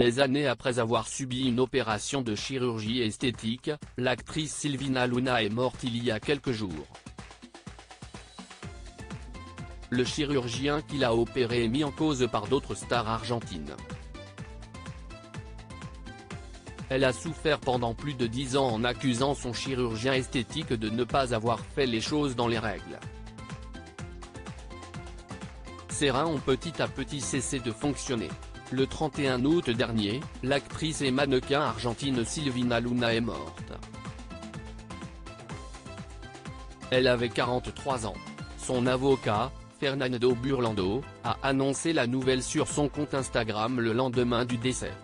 Des années après avoir subi une opération de chirurgie esthétique, l'actrice Silvina Luna est morte il y a quelques jours. Le chirurgien qui l'a opérée est mis en cause par d'autres stars argentines. Elle a souffert pendant plus de 10 ans en accusant son chirurgien esthétique de ne pas avoir fait les choses dans les règles. Ses reins ont petit à petit cessé de fonctionner. Le 31 août dernier, l'actrice et mannequin argentine Silvina Luna est morte. Elle avait 43 ans. Son avocat, Fernando Burlando, a annoncé la nouvelle sur son compte Instagram le lendemain du décès.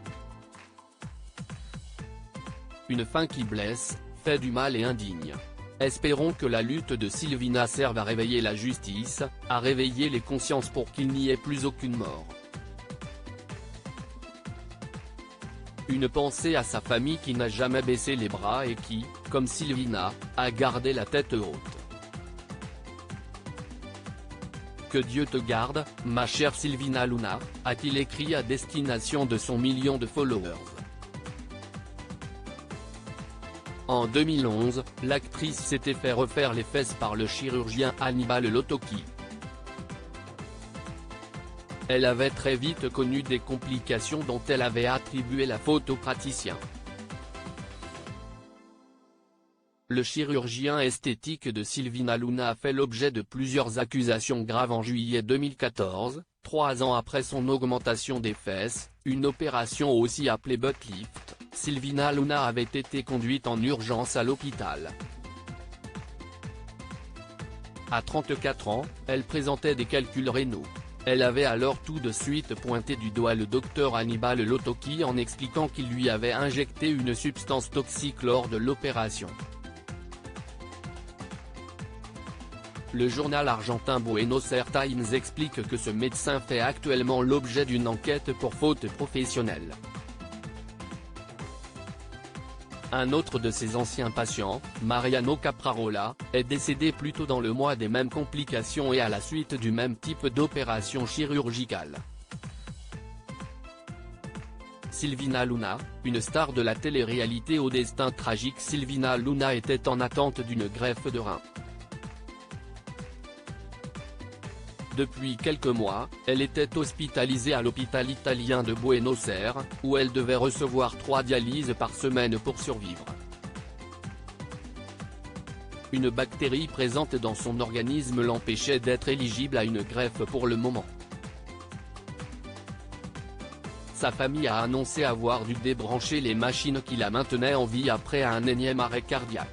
Une fin qui blesse, fait du mal et indigne. Espérons que la lutte de Silvina serve à réveiller la justice, à réveiller les consciences pour qu'il n'y ait plus aucune mort. Une pensée à sa famille qui n'a jamais baissé les bras et qui, comme Silvina, a gardé la tête haute. Que Dieu te garde, ma chère Silvina Luna, a-t-il écrit à destination de son million de followers. En 2011, l'actrice s'était fait refaire les fesses par le chirurgien Hannibal Lotocchi. Elle avait très vite connu des complications dont elle avait attribué la faute au praticien. Le chirurgien esthétique de Silvina Luna a fait l'objet de plusieurs accusations graves en juillet 2014, 3 ans après son augmentation des fesses, une opération aussi appelée butt lift. Silvina Luna avait été conduite en urgence à l'hôpital. À 34 ans, elle présentait des calculs rénaux. Elle avait alors tout de suite pointé du doigt le docteur Hannibal Lotocchi en expliquant qu'il lui avait injecté une substance toxique lors de l'opération. Le journal argentin Buenos Aires Times explique que ce médecin fait actuellement l'objet d'une enquête pour faute professionnelle. Un autre de ses anciens patients, Mariano Caprarola, est décédé plus tôt dans le mois des mêmes complications et à la suite du même type d'opération chirurgicale. Silvina Luna, une star de la télé-réalité au destin tragique. Silvina Luna était en attente d'une greffe de rein. Depuis quelques mois, elle était hospitalisée à l'hôpital italien de Buenos Aires, où elle devait recevoir 3 dialyses par semaine pour survivre. Une bactérie présente dans son organisme l'empêchait d'être éligible à une greffe pour le moment. Sa famille a annoncé avoir dû débrancher les machines qui la maintenaient en vie après un énième arrêt cardiaque.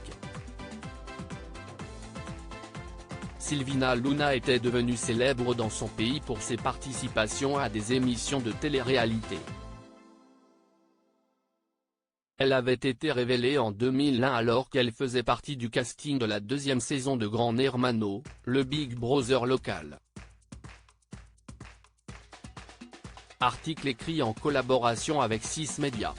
Silvina Luna était devenue célèbre dans son pays pour ses participations à des émissions de télé-réalité. Elle avait été révélée en 2001 alors qu'elle faisait partie du casting de la 2e saison de Gran Hermano, le Big Brother local. Article écrit en collaboration avec 6 Médias.